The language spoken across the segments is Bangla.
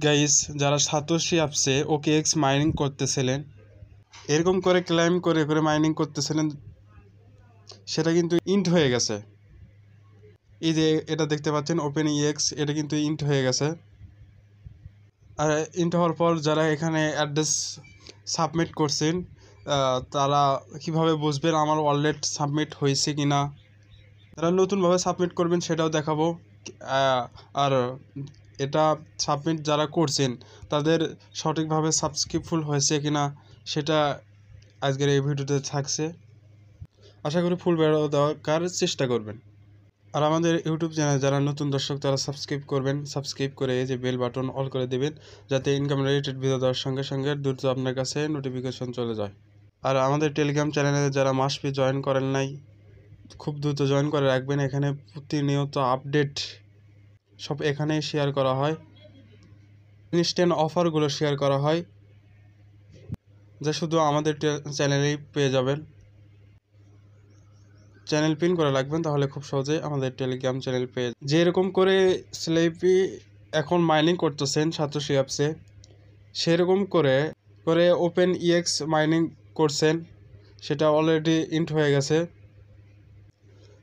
গাইস, যারা সাতোশি অ্যাপসে OKX মাইনিং করতেছিলেন, এরকম করে ক্লাইম করে করে মাইনিং করতেছিলেন, সেটা কিন্তু ইন্ট হয়ে গেছে। এই যে এটা দেখতে পাচ্ছেন OpenEX, এটা কিন্তু ইন্ট হয়ে গেছে। আর ইন্ট হওয়ার পর যারা এখানে অ্যাড্রেস সাবমিট করছেন, তারা কিভাবে বুঝবেন আমার ওয়ালেট সাবমিট হয়েছে কি না। যারা নতুনভাবে সাবমিট করবেন সেটাও দেখাবো। আর এটা সাবমিট যারা করছেন তাদের সঠিকভাবে সাবস্ক্রিপফুল হয়েছে কিনা সেটা আজকের এই ভিডিওতে থাকছে। আশা করি ফুল ভিডিও দেওয়ার চেষ্টা করবেন। আর আমাদের ইউটিউব চ্যানেল যারা নতুন দর্শক তারা সাবস্ক্রাইব করবেন, সাবস্ক্রাইব করে এই যে বেল বাটন অল করে দেবেন, যাতে ইনকাম রিলেটেড ভিডিও দেওয়ার সঙ্গে সঙ্গে দ্রুত আপনার কাছে নোটিফিকেশন চলে যায়। আর আমাদের টেলিগ্রাম চ্যানেলে যারা মাসপি জয়েন করেন নাই, খুব দ্রুত জয়েন করে রাখবেন। এখানে প্রতিনিয়ত আপডেট সব এখানেই শেয়ার করা হয়, ইনস্ট্যান্ট অফারগুলো শেয়ার করা হয়, যা শুধু আমাদের চ্যানেলেই পেয়ে যাবেন। চ্যানেল পিন করে রাখবেন, তাহলে খুব সহজেই আমাদের টেলিগ্রাম চ্যানেল পেয়ে যেরকম করে স্লেপি এখন মাইনিং করতেছেন সাতোশি অ্যাপসে, সেরকম করে করে OpenEX মাইনিং করছেন, সেটা অলরেডি ইন্ট হয়ে গেছে।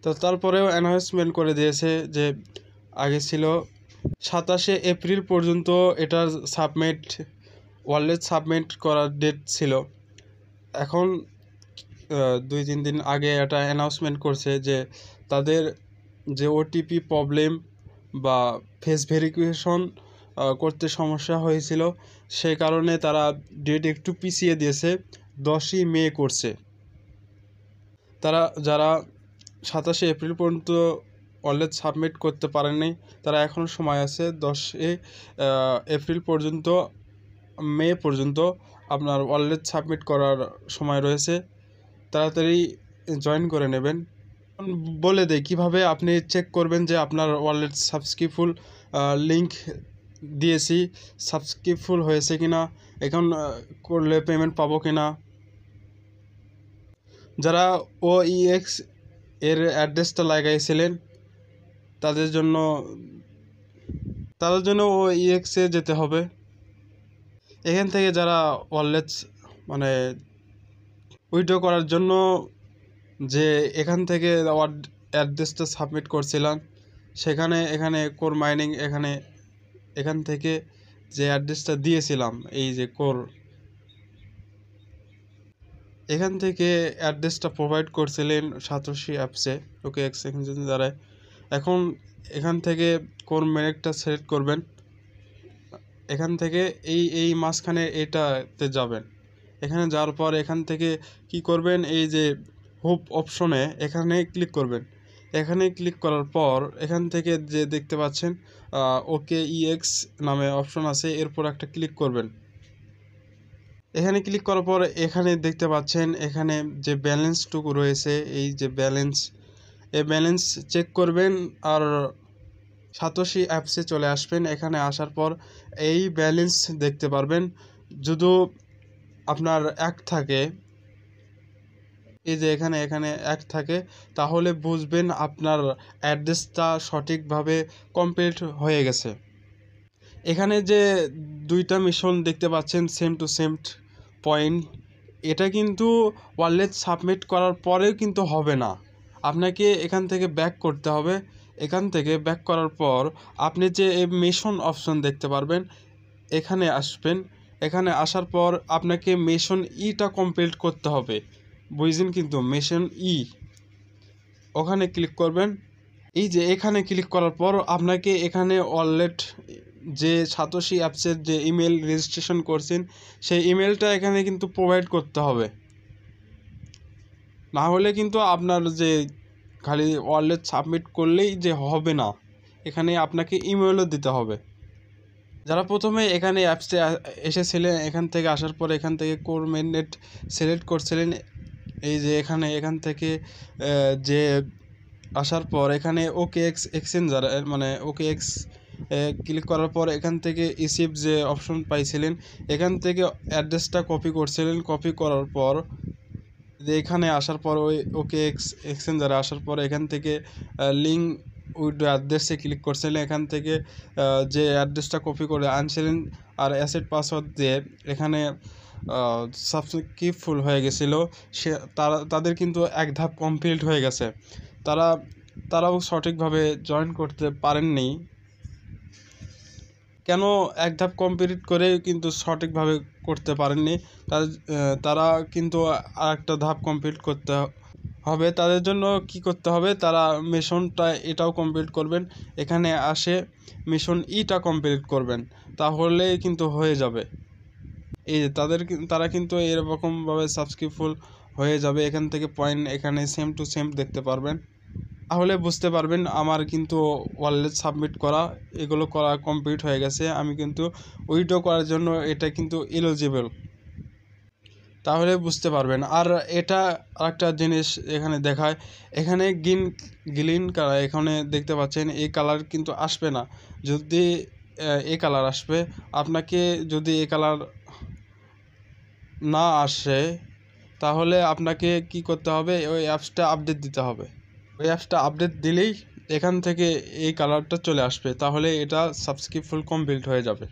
তো তারপরেও অ্যানাউন্সমেন্ট করে দিয়েছে যে আগে ছিল 27শে এপ্রিল পর্যন্ত এটার সাবমিট ওয়ালেট সাবমিট করার ডেট ছিল। এখন 2-3 দিন আগে এটা অ্যানাউন্সমেন্ট করছে যে তাদের যে OTP প্রবলেম বা ফেস ভেরিফিকেশন করতে সমস্যা হয়েছিল, সেই কারণে তারা ডেট একটু পিছিয়ে দিয়েছে, 10ই মে করছে। তারা যারা 27শে এপ্রিল পর্যন্ত ওয়ালেট সাবমিট করতে পারেননি, তারা এখনও সময় আছে। 10 এপ্রিল পর্যন্ত, মে পর্যন্ত আপনার ওয়ালেট সাবমিট করার সময় রয়েছে, তাড়াতাড়ি জয়েন করে নেবেন। বলে দেই কিভাবে আপনি চেক করবেন যে আপনার ওয়ালেট সাবস্ক্রিপফুল লিংক দিয়েছি, সাবস্ক্রিপফুল হয়েছে কিনা, এখন করলে পেমেন্ট পাবো কিনা। যারা OEX এর অ্যাড্রেসটা লাগাইছিলেন তাদের জন্য OEX এ যেতে হবে। এখান থেকে যারা ওয়ালেট মানে উইথড্র করার জন্য যে এখান থেকে অ্যাড্রেসটা সাবমিট করছিলাম, এখানে কোর মাইনিং এখান থেকে যে অ্যাড্রেসটা দিয়েছিলাম, এই যে কোর, এখান থেকে অ্যাড্রেসটা প্রোভাইড করছিলেন সাতোশি অ্যাপসে OKX দ্বারা। এখন এখান থেকে কোর মেনেকটা সিলেক্ট করবেন, এখান থেকে এই মাঝখানে এটাতে যাবেন। এখানে যাওয়ার পর এখান থেকে কি করবেন, এই যে হোপ অপশনে এখানে ক্লিক করবেন। এখানে ক্লিক করার পর এখান থেকে যে দেখতে পাচ্ছেন OKEX নামে অপশন আছে, এরপর একটা ক্লিক করবেন। এখানে ক্লিক করার পর এখানে দেখতে পাচ্ছেন এখানে যে ব্যালেন্সটুকু রয়েছে, এই যে ব্যালেন্স চেক করবেন। আর সাতোশি অ্যাপসে চলে আসবেন। এখানে আসার পর এই ব্যালেন্স দেখতে পারবেন। যদি আপনার এক থাকে, এই যে এখানে এক থাকে, তাহলে বুঝবেন আপনার অ্যাড্রেসটা সঠিকভাবে কমপ্লিট হয়ে গেছে। এখানে যে 2টা মিশন দেখতে পাচ্ছেন, সেম টু সেম পয়েন্ট, এটা কিন্তু ওয়ালেট সাবমিট করার পরেও কিন্তু হবে না, আপনাকে এখান থেকে ব্যাক করতে হবে। এখান থেকে ব্যাক করার পর আপনি যে মিশন অপশন দেখতে পারবেন, এখানে আসবেন। এখানে আসার পর আপনাকে মিশন ইটা কমপ্লিট করতে হবে, বুঝছেন? কিন্তু মিশন ওখানে ক্লিক করবেন। এই যে এখানে ক্লিক করার পর আপনাকে এখানে ওয়ালেট যে সাতোশি অ্যাপসের যে ইমেল রেজিস্ট্রেশন করছেন, সেই ইমেলটা এখানে কিন্তু প্রোভাইড করতে হবে, না হলে কিন্তু আপনার যে খালি ওয়ালেট সাবমিট করলেই যে হবে না, এখানে আপনাকে ইমেলও দিতে হবে। যারা প্রথমে এখানে অ্যাপসে এসেছিলেন, এখান থেকে আসার পর এখান থেকে কোর মেননেট সিলেক্ট করছিলেন, এই যে এখান থেকে যে আসার পর এখানে OKX এক্সচেঞ্জার মানে OKX ক্লিক করার পর এখান থেকে ইসিপ যে অপশন পাইছিলেন, এখান থেকে অ্যাড্রেসটা কপি করছিলেন। কপি করার পর যে এখানে আসার পর ওই OKX এক্সচেঞ্জারে আসার পর এখান থেকে লিঙ্ক উইথড্র অ্যাড্রেসে ক্লিক করছিলেন, এখান থেকে যে অ্যাড্রেসটা কপি করে আনছিলেন আর অ্যাসেট পাসওয়ার্ড দিয়ে এখানে সাবস্ক্রিপ্ট ফুল হয়ে গেছিলো, তাদের কিন্তু এক ধাপ কমপ্লিট হয়ে গেছে। তারাও সঠিকভাবে জয়েন করতে পারেননি। কেন এক ধাপ কমপ্লিট করে কিন্তু সঠিকভাবে করতে পারেননি? তারা কিন্তু আরেকটা ধাপ কমপ্লিট করতে হবে। তাদের জন্য কি করতে হবে? তারা মিশনটা এটাও কমপ্লিট করবেন, এখানে আসে মিশন ইটা কমপ্লিট করবেন, তাহলেই কিন্তু হয়ে যাবে। এই যে তারা কিন্তু এরকমভাবে সাবস্ক্রিপ্টফুল হয়ে যাবে। এখান থেকে পয়েন্ট এখানে সেম টু সেম দেখতে পারবেন, তাহলে বুঝতে পারবেন আমার কিন্তু ওয়ালেট সাবমিট করা এগুলো করা কমপ্লিট হয়ে গেছে। আমি কিন্তু উইথড্র করার জন্য এটা কিন্তু এলিজিবল, তাহলে বুঝতে পারবেন। আর এটা আরেকটা জিনিস এখানে দেখায়, এখানে গ্রিন কালার এখানে দেখতে পাচ্ছেন, এই কালার কিন্তু আসবে না। যদি এই কালার আসবে, আপনাকে যদি এই কালার না আসে তাহলে আপনাকে কি করতে হবে? ওই অ্যাপসটা আপডেট দিতে হবে। ওই অ্যাপসটা আপডেট দিলেই এখান থেকে এই কালারটা চলে আসবে, তাহলে এটা সাবস্ক্রিপ্ট ফুল কমপ্লিট হয়ে যাবে।